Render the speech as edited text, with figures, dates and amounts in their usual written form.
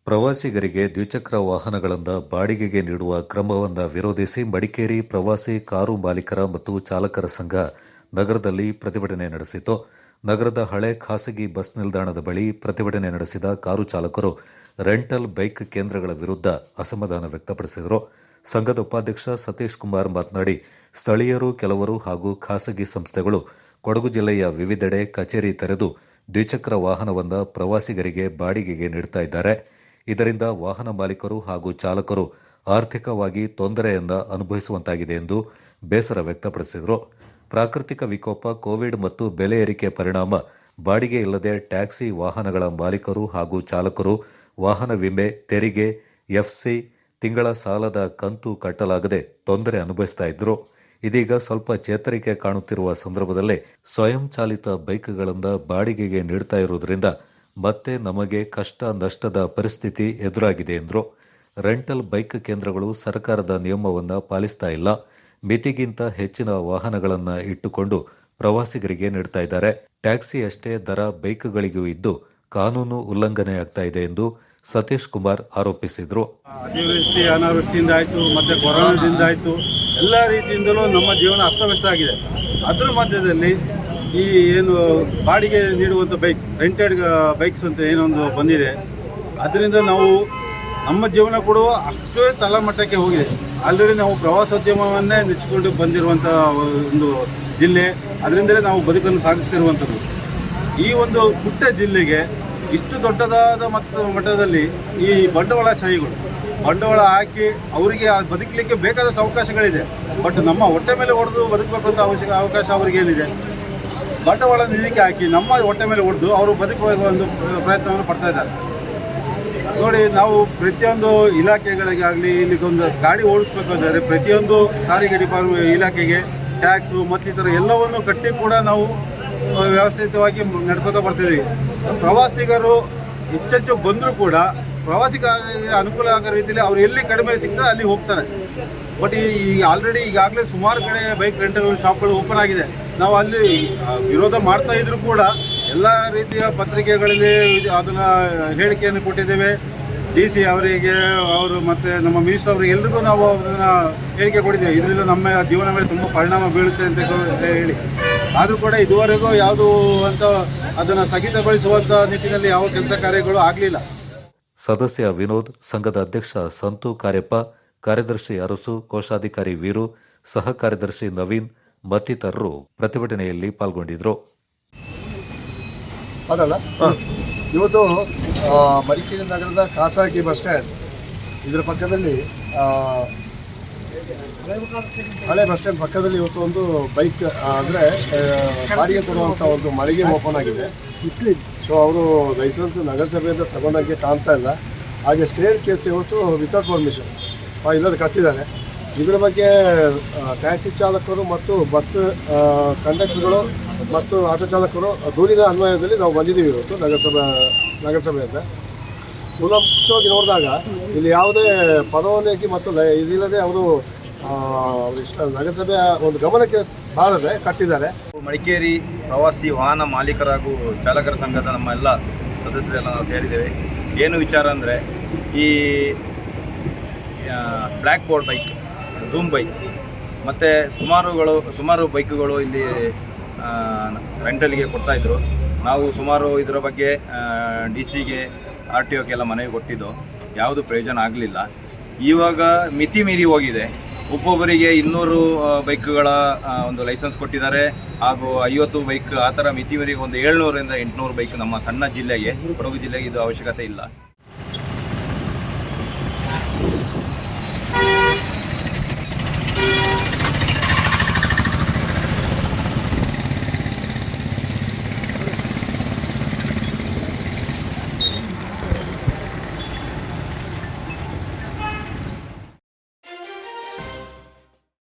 ಪ್ರವಾಸಿಗರಿಗೆ ದ್ವಿಚಕ್ರ ವಾಹನಗಳಿಂದ ಬಾಡಿಗೆಗೆ ನೀಡುವ ಕ್ರಮವನ್ನು ವಿರೋಧಿಸಿ ಮಡಿಕೇರಿ ಪ್ರವಾಸಿ ಕಾರು ಮಾಲೀಕರ ಮತ್ತು ಚಾಲಕರ ಸಂಘ ನಗರದಲ್ಲಿ ಪ್ರತಿಭಟನೆ ನಡೆಸಿತು. ನಗರದ ಹಳೆ ಖಾಸಗಿ ಬಸ್ ನಿಲ್ದಾಣದ ಬಳಿ ಪ್ರತಿಭಟನೆ ನಡೆಸಿದ ಕಾರು ಚಾಲಕರು ರೆಂಟಲ್ ಬೈಕ್ ಕೇಂದ್ರಗಳ ವಿರುದ್ಧ ಅಸಮಾಧಾನ ವ್ಯಕ್ತಪಡಿಸಿದರು. ಸಂಘದ ಉಪಾಧ್ಯಕ್ಷ ಸತೀಶ್ ಕುಮಾರ್ ಮಾತನಾಡಿ, ಸ್ಥಳೀಯರು, ಕೆಲವರು ಹಾಗೂ ಖಾಸಗಿ ಸಂಸ್ಥೆಗಳು ಕೊಡಗು ಜಿಲ್ಲೆಯ ವಿವಿಧೆಡೆ ಕಚೇರಿ ತೆರೆದು ದ್ವಿಚಕ್ರ ವಾಹನವನ್ನು ಪ್ರವಾಸಿಗರಿಗೆ ಬಾಡಿಗೆಗೆ ನೀಡುತ್ತಾ ಇದ್ದಾರೆ. ಇದರಿಂದ ವಾಹನ ಮಾಲೀಕರು ಹಾಗೂ ಚಾಲಕರು ಆರ್ಥಿಕವಾಗಿ ತೊಂದರೆಯಿಂದ ಅನುಭವಿಸುವಂತಾಗಿದೆ ಎಂದು ಬೇಸರ ವ್ಯಕ್ತಪಡಿಸಿದರು. ಪ್ರಾಕೃತಿಕ ವಿಕೋಪ, ಕೋವಿಡ್ ಮತ್ತು ಬೆಲೆ ಏರಿಕೆ ಪರಿಣಾಮ ಬಾಡಿಗೆ ಇಲ್ಲದೆ ಟ್ಯಾಕ್ಸಿ ವಾಹನಗಳ ಮಾಲೀಕರು ಹಾಗೂ ಚಾಲಕರು ವಾಹನ ವಿಮೆ, ತೆರಿಗೆ, ಎಫ್ಸಿ, ತಿಂಗಳ ಸಾಲದ ಕಂತು ಕಟ್ಟಲಾಗದೆ ತೊಂದರೆ ಅನುಭವಿಸ್ತಾ ಇದ್ರು. ಇದೀಗ ಸ್ವಲ್ಪ ಚೇತರಿಕೆ ಕಾಣುತ್ತಿರುವ ಸಂದರ್ಭದಲ್ಲೇ ಸ್ವಯಂ ಚಾಲಿತ ಬೈಕ್ಗಳಿಂದ ಬಾಡಿಗೆಗೆ ನೀಡುತ್ತಾ ಇರುವುದರಿಂದ ಮತ್ತೆ ನಮಗೆ ಕಷ್ಟ ನಷ್ಟದ ಪರಿಸ್ಥಿತಿ ಎದುರಾಗಿದೆ ಎಂದರು. ರೆಂಟಲ್ ಬೈಕ್ ಕೇಂದ್ರಗಳು ಸರ್ಕಾರದ ನಿಯಮವನ್ನು ಪಾಲಿಸ್ತಾ ಇಲ್ಲ. ಮಿತಿಗಿಂತ ಹೆಚ್ಚಿನ ವಾಹನಗಳನ್ನು ಇಟ್ಟುಕೊಂಡು ಪ್ರವಾಸಿಗರಿಗೆ ನೀಡುತ್ತಾ ಇದ್ದಾರೆ. ಟ್ಯಾಕ್ಸಿ ಅಷ್ಟೇ ದರ ಬೈಕ್ಗಳಿಗೂ ಇದ್ದು ಕಾನೂನು ಉಲ್ಲಂಘನೆಯಾಗ್ತಾ ಇದೆ ಎಂದು ಸತೀಶ್ ಕುಮಾರ್ ಆರೋಪಿಸಿದರು. ಅತಿವೃಷ್ಟಿ, ಅನಾವೃಷ್ಟಿಯಿಂದ ಆಯಿತು, ಮತ್ತೆ ಕೊರೋನಾದಿಂದ ಆಯಿತು, ಎಲ್ಲ ರೀತಿಯಿಂದಲೂ ನಮ್ಮ ಜೀವನ ಅಸ್ತವ್ಯಸ್ತ ಆಗಿದೆ. ಅದರ ಮಧ್ಯದಲ್ಲಿ ಈ ಏನು ಬಾಡಿಗೆ ನೀಡುವಂಥ ಬೈಕ್, ರೆಂಟೆಡ್ ಬೈಕ್ಸ್ ಅಂತ ಏನೊಂದು ಬಂದಿದೆ, ಅದರಿಂದ ನಾವು ನಮ್ಮ ಜೀವನ ಕೂಡ ಅಷ್ಟೇ ತಳಮಟ್ಟಕ್ಕೆ ಹೋಗಿದೆ. ಆಲ್ರೆಡಿ ನಾವು ಪ್ರವಾಸೋದ್ಯಮವನ್ನೇ ನೆಚ್ಚಿಕೊಂಡು ಬಂದಿರುವಂಥ ಒಂದು ಜಿಲ್ಲೆ, ಅದರಿಂದಲೇ ನಾವು ಬದುಕನ್ನು ಸಾಗಿಸ್ತಿರುವಂಥದ್ದು. ಈ ಒಂದು ಪುಟ್ಟ ಜಿಲ್ಲೆಗೆ ಇಷ್ಟು ದೊಡ್ಡದಾದ ಮಟ್ಟದಲ್ಲಿ ಈ ಬಂಡವಾಳಶಾಹಿಗಳು ಬಂಡವಾಳ ಹಾಕಿ ಅವರಿಗೆ ಬದುಕಲಿಕ್ಕೆ ಬೇಕಾದಷ್ಟು ಅವಕಾಶಗಳಿದೆ. ಬಟ್ ನಮ್ಮ ಹೊಟ್ಟೆ ಮೇಲೆ ಹೊಡೆದು ಬದುಕಬೇಕಂತ ಅವಕಾಶ ಅವರಿಗೇನಿದೆ? ಬಂಡವಾಳ ನಿಧಿಗೆ ಹಾಕಿ ನಮ್ಮ ಹೊಟ್ಟೆ ಮೇಲೆ ಹೊಡೆದು ಅವರು ಬದುಕುವ ಒಂದು ಪ್ರಯತ್ನವನ್ನು ಪಡ್ತಾ ಇದ್ದಾರೆ. ನೋಡಿ, ನಾವು ಪ್ರತಿಯೊಂದು ಇಲಾಖೆಗಳಿಗಾಗಲಿ ಇಲ್ಲಿಗೊಂದು ಗಾಡಿ ಓಡಿಸ್ಬೇಕಾದ್ರೆ ಪ್ರತಿಯೊಂದು ಸಾರಿಗೆ ಡಿಪಾರ್ಟ್ಮೆಂಟ್ ಇಲಾಖೆಗೆ ಟ್ಯಾಕ್ಸು ಮತ್ತಿತರ ಎಲ್ಲವನ್ನು ಕಟ್ಟಿ ಕೂಡ ನಾವು ವ್ಯವಸ್ಥಿತವಾಗಿ ನಡ್ಕೋತಾ ಬರ್ತಿದ್ದೀವಿ. ಪ್ರವಾಸಿಗರು ಹೆಚ್ಚೆಚ್ಚು ಬಂದರೂ ಕೂಡ ಪ್ರವಾಸಿಗರಿಗೆ ಅನುಕೂಲ ಆಗೋ ರೀತಿಯಲ್ಲಿ ಅವರು ಎಲ್ಲಿ ಕಡಿಮೆ ಸಿಗ್ತಾರೆ ಅಲ್ಲಿ ಹೋಗ್ತಾರೆ. ಬಟ್ ಆಲ್ರೆಡಿ ಈಗಾಗಲೇ ಸುಮಾರು ಕಡೆ ಬೈಕ್ ರೆಂಟಲ್ ಶಾಪ್ಗಳು ಓಪನ್ ಆಗಿದೆ. ನಾವು ಅಲ್ಲಿ ವಿರೋಧ ಮಾಡ್ತಾ ಇದ್ರೂ ಕೂಡ ಎಲ್ಲ ರೀತಿಯ ಪತ್ರಿಕೆಗಳಲ್ಲಿ ಅದನ್ನು ಹೇಳಿಕೆಯನ್ನು ಕೊಟ್ಟಿದ್ದೇವೆ. DC ಅವರಿಗೆ, ಅವರು ಮತ್ತು ನಮ್ಮ ಮಿನಿಸ್ಟರ್ ಅವರಿಗೆ ಎಲ್ರಿಗೂ ನಾವು ಅದನ್ನು ಹೇಳಿಕೆ ಕೊಟ್ಟಿದ್ದೇವೆ. ಇದರಿಂದ ನಮ್ಮ ಜೀವನ ಮೇಲೆ ತುಂಬ ಪರಿಣಾಮ ಬೀಳುತ್ತೆ ಅಂತ ಹೇಳಿ. ಆದರೂ ಕೂಡ ಇದುವರೆಗೂ ಯಾವುದು ಅಂತ ಅದನ್ನು ಸ್ಥಗಿತಗೊಳಿಸುವಂಥ ನಿಟ್ಟಿನಲ್ಲಿ ಯಾವ ಕೆಲಸ ಕಾರ್ಯಗಳು ಆಗಲಿಲ್ಲ. ಸದಸ್ಯ ವಿನೋದ್, ಸಂಘದ ಅಧ್ಯಕ್ಷ ಸಂತು ಕಾರ್ಯಪ್ಪ, ಕಾರ್ಯದರ್ಶಿ ಅರಸು, ಕೋಶಾಧಿಕಾರಿ ವೀರು, ಸಹ ಕಾರ್ಯದರ್ಶಿ ನವೀನ್ ಮತ್ತಿತರರು ಪ್ರತಿಭಟನೆಯಲ್ಲಿ ಪಾಲ್ಗೊಂಡಿದ್ದರು. ಅದಲ್ಲ, ಇವತ್ತು ಮಡಿಕೇರಿ ನಗರದ ಖಾಸಗಿ ಬಸ್ ಸ್ಟ್ಯಾಂಡ್ ಇದರ ಪಕ್ಕದಲ್ಲಿ ಹಳೆ ಬಸ್ ಸ್ಟ್ಯಾಂಡ್ ಪಕ್ಕದಲ್ಲಿ ಇವತ್ತು ಒಂದು ಬೈಕ್ ಅಂದರೆ ಬಾಡಿಗೆ ಕೊಡುವಂಥ ಒಂದು ಮಳಿಗೆ ಓಪನ್ ಆಗಿದೆ. ಸೊ ಅವರು ಲೈಸೆನ್ಸ್ ನಗರಸಭೆಯಿಂದ ತಗೊಂಡಂಗೆ ಕಾಣ್ತಾ ಇಲ್ಲ. ಹಾಗೆ ಸ್ಟೇರ್ ಕೇಸ್ ಇವತ್ತು ವಿತೌಟ್ ಪರ್ಮಿಷನ್ ಇಲ್ಲದೆ ಕಟ್ಟಿದ್ದಾರೆ. ಇದರ ಬಗ್ಗೆ ಟ್ಯಾಕ್ಸಿ ಚಾಲಕರು ಮತ್ತು ಬಸ್ ಕಂಡಕ್ಟರ್ಗಳು ಮತ್ತು ಆಟೋ ಚಾಲಕರು ದೂರಿನ ಅನ್ವಯದಲ್ಲಿ ನಾವು ಬಂದಿದ್ದೀವಿ ಇವತ್ತು ನಗರಸಭೆಯಿಂದ. ಕೂಲಂಕಷವಾಗಿ ನೋಡಿದಾಗ ಇಲ್ಲಿ ಯಾವುದೇ ಪರವಾನಗಿ ಮತ್ತು ಇದಿಲ್ಲದೆ ಅವರು ನಗರಸಭೆಯ ಒಂದು ಗಮನಕ್ಕೆ ಬಾರದೆ ಕಟ್ಟಿದ್ದಾರೆ. ಮಡಿಕೇರಿ ಪ್ರವಾಸಿ ವಾಹನ ಮಾಲೀಕರ ಹಾಗೂ ಚಾಲಕರ ಸಂಘದ ನಮ್ಮ ಎಲ್ಲ ಸದಸ್ಯರೆಲ್ಲ ನಾವು ಸೇರಿದ್ದೇವೆ. ಏನು ವಿಚಾರ ಅಂದರೆ, ಈ black board bike, zoom bike ಮತ್ತು ಸುಮಾರು ಬೈಕುಗಳು ಇಲ್ಲಿ ರೆಂಟಲ್ಗೆ ಕೊಡ್ತಾಯಿದ್ರು. ನಾವು ಸುಮಾರು ಇದರ ಬಗ್ಗೆ DC ಗೆ RTOಕ್ಕೆಲ್ಲ ಮನವಿ ಕೊಟ್ಟಿದ್ದು, ಯಾವುದು ಪ್ರಯೋಜನ ಆಗಲಿಲ್ಲ. ಇವಾಗ ಮಿತಿ ಮೀರಿ ಹೋಗಿದೆ. ಒಬ್ಬೊಬ್ಬರಿಗೆ 200 ಬೈಕ್ಗಳ ಒಂದು ಲೈಸೆನ್ಸ್ ಕೊಟ್ಟಿದ್ದಾರೆ, ಹಾಗೂ 50 ಬೈಕ್ ಆ ಥರ ಮಿತಿ ಮೀರಿ ಒಂದು 700ರಿಂದ 800 ಬೈಕ್ ನಮ್ಮ ಸಣ್ಣ ಜಿಲ್ಲೆಗೆ, ಕೊಡಗು ಜಿಲ್ಲೆಗೆ ಇದು ಅವಶ್ಯಕತೆ ಇಲ್ಲ.